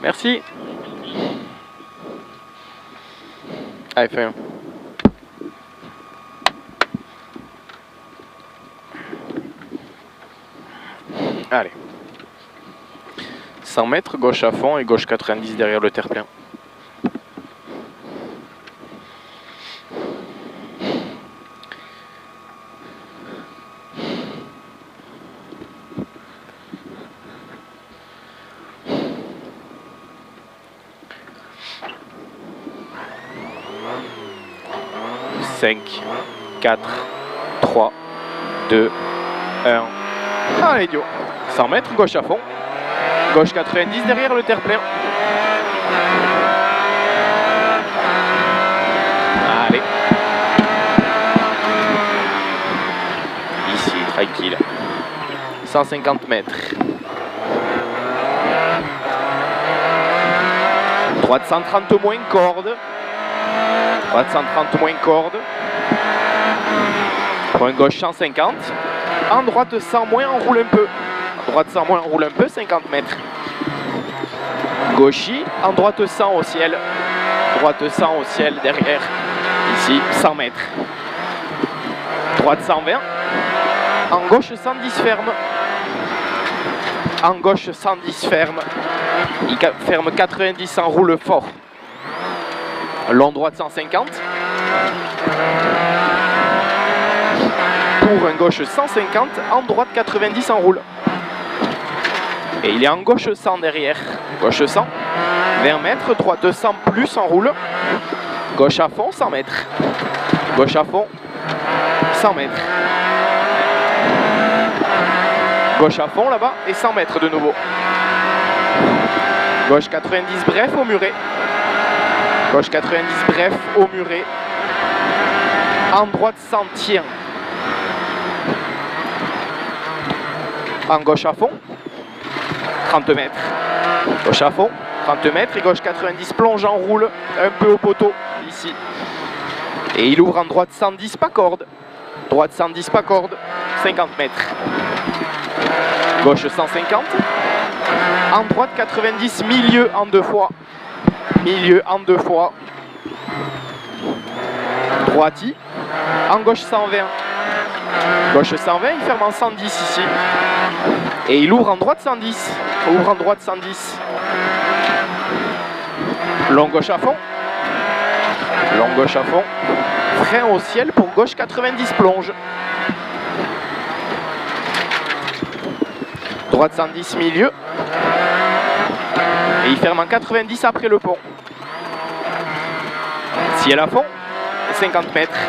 Merci. Allez, fais un. Allez. 100 mètres, gauche à fond et gauche 90 derrière le terre-plein. Cinq, 4, 3, 2, 1. Allez, idiot. 100 mètres, gauche à fond. Gauche 90 derrière le terre-plein. Allez. Ici, tranquille. 150 mètres. Droite 130 moins corde. Droite 130 moins corde. Point gauche 150. En droite 100 moins, on roule un peu. En droite 100 moins, on roule un peu, 50 mètres. Gauchy, en droite 100 au ciel. Droite 100 au ciel derrière. Ici, 100 mètres. Droite 120. En gauche 110 ferme. En gauche 110 ferme. Il ferme 90 en roule fort. Long droite 150. Pour un gauche 150, en droite 90 en roule. Et il est en gauche 100 derrière. Gauche 100, 20 mètres, droite 100 plus en roule. Gauche à fond, 100 mètres. Gauche à fond, 100 mètres. Gauche à fond là-bas et 100 mètres de nouveau. Gauche 90 bref au muret. Gauche 90 bref au muret. En droite 100 tient. En gauche à fond, 30 mètres. Gauche à fond, 30 mètres et gauche 90 plonge en roule un peu au poteau ici. Et il ouvre en droite 110 pas corde. Droite 110 pas corde, 50 mètres. Gauche 150. En droite 90 milieu en deux fois. Milieu en deux fois. Droiti. En gauche 120. Gauche 120, il ferme en 110 ici. Et il ouvre en droite 110. Ouvre en droite 110. Long gauche à fond. Long gauche à fond. Frein au ciel pour gauche 90 plonge. Droite 110 milieu. Et il ferme en 90 après le pont. Ciel à fond, 50 mètres.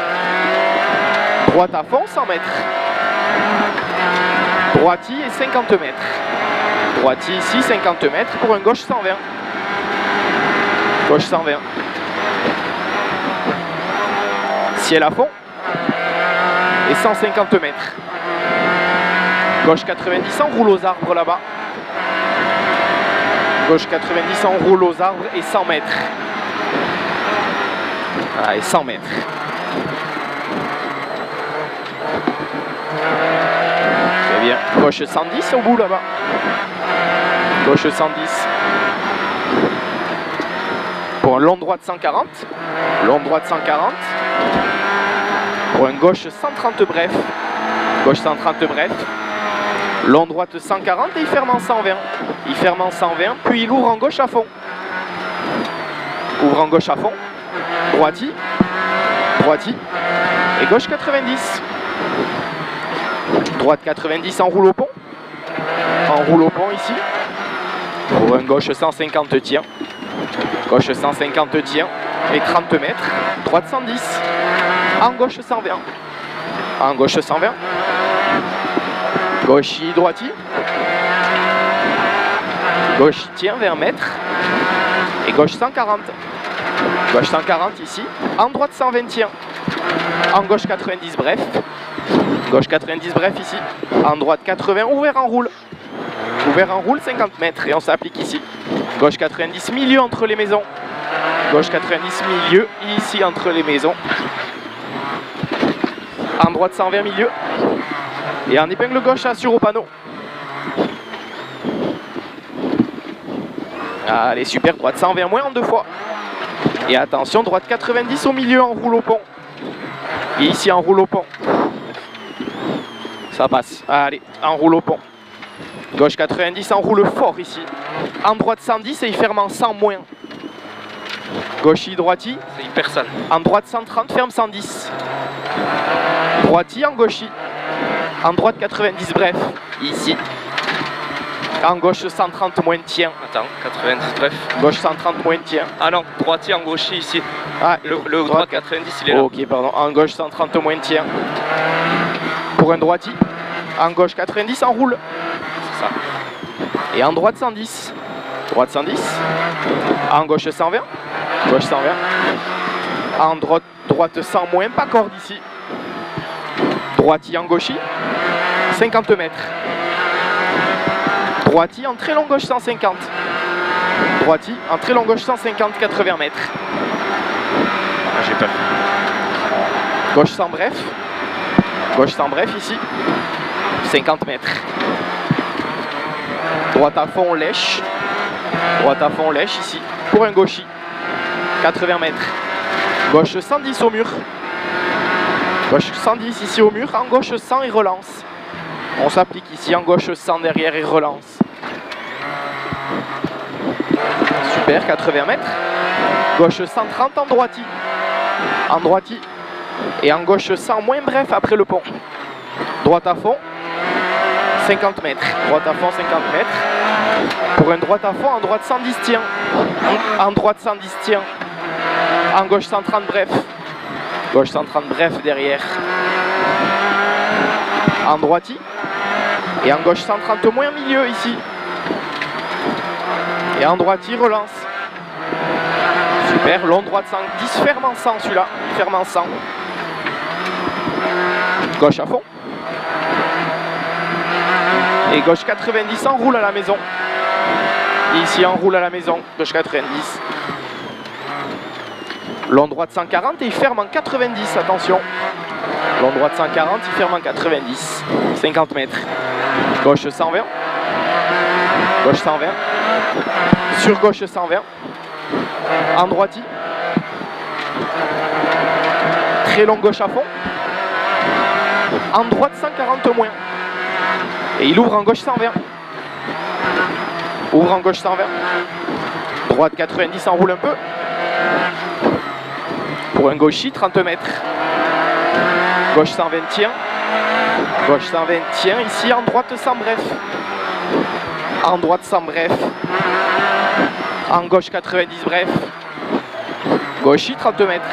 Droite à fond, 100 mètres. Droiti et 50 mètres. Droiti ici, 50 mètres pour un gauche 120. Gauche 120. Ciel à fond. Et 150 mètres. Gauche 90, on roule aux arbres là-bas. Gauche 90, on roule aux arbres et 100 mètres. Allez, 100 mètres. Très bien. Gauche 110 au bout là-bas. Gauche 110. Pour un long droite 140. Long droite 140. Pour un gauche 130 bref. Gauche 130 bref. Long droite 140 et il ferme en 120. Il ferme en 120, puis il ouvre en gauche à fond. Ouvre en gauche à fond. Droiti. Droiti. Et gauche 90. Droite 90 en roule au pont. En roule au pont ici. Pour un gauche 150 tient. Gauche 150 tient. Et 30 mètres. Droite 110. En gauche 120. En gauche 120. Gauche droiti. Gauche tient 20 mètres. Et gauche 140. Gauche 140 ici. En droite 120 tient. En gauche 90 bref. Gauche 90 bref ici. En droite 80 ouvert en roule. Ouvert en roule 50 mètres et on s'applique ici. Gauche 90 milieu entre les maisons. Gauche 90 milieu ici entre les maisons. En droite 120 milieu. Et en épingle gauche assure au panneau. Allez, super, droite 120 moins en 2 fois. Et attention, droite 90 au milieu en roule au pont. Et ici en roule au pont. Ça passe. Allez, en roule au pont. Gauche 90, en roule fort ici. En droite 110 et il ferme en 100 moins. Gauchy, droiti. C'est hyper sale. En droite 130, ferme 110. Droiti, en gauchy. En droite 90, bref. Ici. En gauche 130 moins tien. Attends, 90, bref. Gauche 130 moins tien. Ah non, droitier en gaucher ici. Ah, Le droit 90, il est là. Ok, pardon. En gauche 130 moins tien. Pour un droiti. En gauche 90, en roule. C'est ça. Et en droite 110. Droite 110. En gauche 120. Gauche 120. En droite 100 moins, pas corde ici. Droiti en gauchy. 50 mètres. Droiti en très long gauche 150. Droiti en très long gauche 150, 80 mètres. Ah, j'ai peur. Gauche sans bref. Gauche sans bref ici. 50 mètres. Droite à fond, lèche. Droite à fond, lèche ici. Pour un gauchy. 80 mètres. Gauche 110 au mur. Gauche 110 ici au mur. En gauche 100 et relance. On s'applique ici en gauche 100 derrière et relance. Super, 80 mètres. Gauche 130 en droiti. En droiti. Et en gauche 100 moins bref après le pont. Droite à fond. 50 mètres. Droite à fond, 50 mètres. Pour un droite à fond, en droite 110 tient. En droite 110 tient. En gauche 130 bref. Gauche 130 bref derrière. En droiti. Et en gauche 130 moins milieu ici. Et en droiti, relance. Super, long droite 110, ferme en 100 celui-là. Il ferme en 100. Gauche à fond. Et gauche 90, en roule à la maison. Et ici, en roule à la maison. Gauche 90. Long droite 140 et il ferme en 90, attention. Long droite 140, il ferme en 90. 50 mètres. Gauche 120. Gauche 120. Sur gauche 120. En droiti. Très long gauche à fond. En droite 140 moins. Et il ouvre en gauche 120. Ouvre en gauche 120. Droite 90, enroule un peu. Pour un gauchy, 30 mètres. Gauche 120 tient. Gauche 120 tient. Ici, en droite 100 bref. En droite 100 bref. En gauche 90 bref. Gauchy, 30 mètres.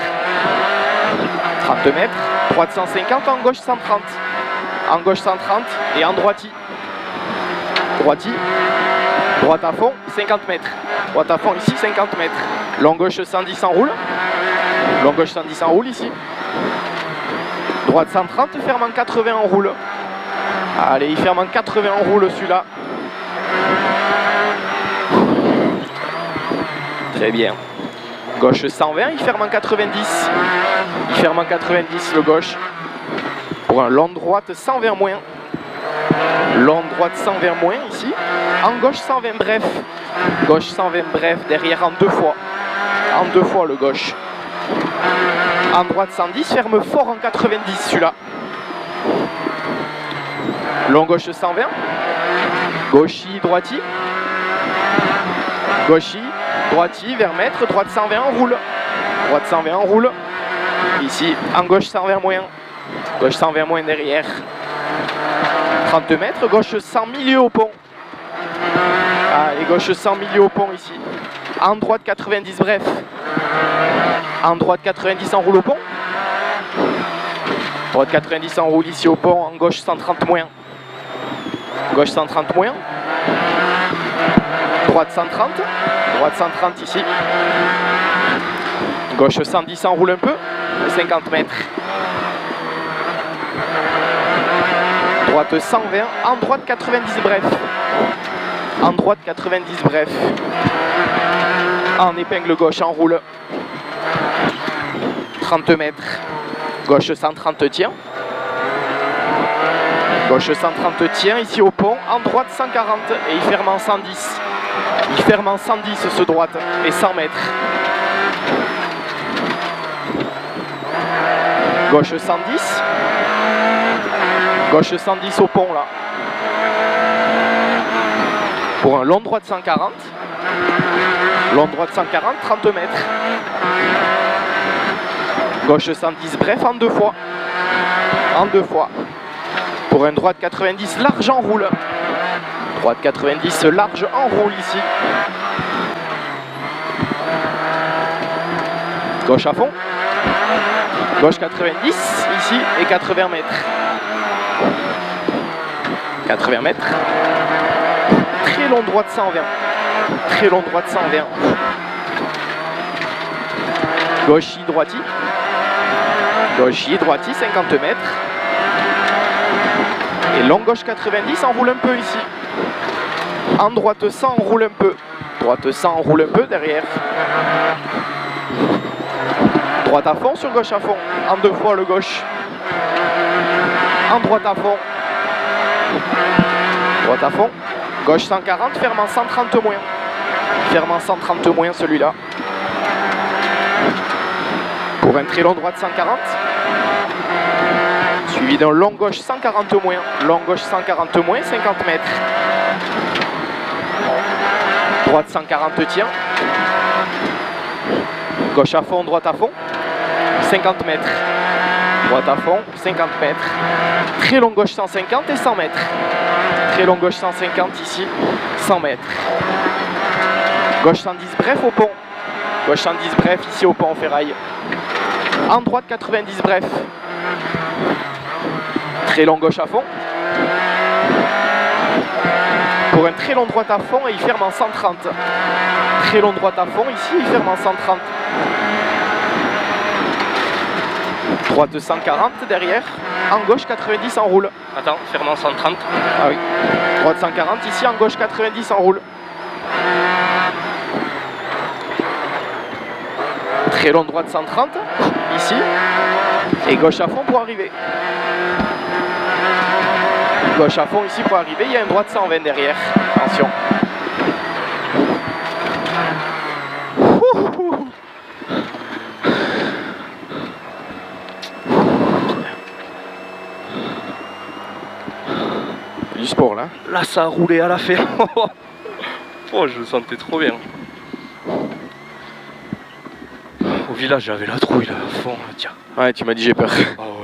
30 mètres. Droite 150, en gauche 130. En gauche 130 et en droiti. Droiti. Droite à fond, 50 mètres. Droite à fond ici, 50 mètres. Long gauche 110 en roule. Long gauche 110 en roule ici. Droite 130, ferme en 80 en roule. Allez, il ferme en 80 en roule celui-là. Très bien. Gauche 120, il ferme en 90. Il ferme en 90 le gauche. Pour un long droite 120 moins. Long droite 120 moins ici. En gauche 120 bref. Gauche 120 bref, derrière en 2 fois. En 2 fois le gauche. En droite 110, ferme fort en 90 celui-là. Long gauche 120. Gauchy, droiti. Gauchy, droiti, vers mètre. Droite 120 en roule. Droite 120 en roule. Ici, en gauche 120 moins. Gauche 120 moins derrière. 30 mètres, gauche 100 milieu au pont. Allez, gauche 100 milieu au pont ici. En droite 90 bref. En droite 90 en roule au pont. Droite 90 en roule ici au pont. En gauche 130 moins. Gauche 130 moins. Droite 130. Droite 130 ici. Gauche 110 en roule un peu. 50 mètres. Droite 120. En droite 90 bref. En droite 90 bref. En épingle gauche en roule. 30 mètres. Gauche 130 tient. Gauche 130 tient ici au pont. En droite 140 et il ferme en 110. Il ferme en 110 ce droite et 100 mètres. Gauche 110. Gauche 110 au pont là. Pour un long droit de 140. Long droit de 140, 30 mètres. Gauche 110 bref en 2 fois. En 2 fois. Pour un droit de 90 large en roule. Droite 90 large en roule ici. Gauche à fond. Gauche 90 ici et 80 mètres. 80 mètres. Très long droit de 120. Très long droit de 120. Gauche droiti. Gauche droiti 50 mètres. Et long gauche 90, on roule un peu ici. En droite 100, on roule un peu. Droite 100, on roule un peu derrière. Droite à fond sur gauche à fond. En 2 fois le gauche. En droite à fond. Droite à fond. Gauche 140, ferme en 130 moins. Ferme en 130 moins celui-là. Pour un très long droit de 140. Suivi d'un long gauche 140 moins. Long gauche 140 moins, 50 mètres. Droite 140 tient. Gauche à fond, droite à fond. 50 mètres. Droite à fond, 50 mètres. Très long gauche 150 et 100 mètres. Très long gauche 150 ici, 100 mètres. Gauche 110 bref au pont. Gauche 110 bref ici au pont en ferraille. En droite 90 bref. Très long gauche à fond. Pour un très long droite à fond et il ferme en 130. Très long droite à fond ici, il ferme en 130. Droite 140 derrière. En gauche 90 en roule. Attends, ferme en 130. Ah oui. Droite 140 ici, en gauche 90 en roule. Très long droite 130 ici. Et gauche à fond pour arriver. Gauche à fond ici pour arriver, il y a un droit de 120 derrière. Attention. Du sport là. Là, ça a roulé à la ferme. Oh, je le sentais trop bien. Au village, j'avais la trouille là, à fond, là, tiens. Ouais, tu m'as dit j'ai peur. Oh,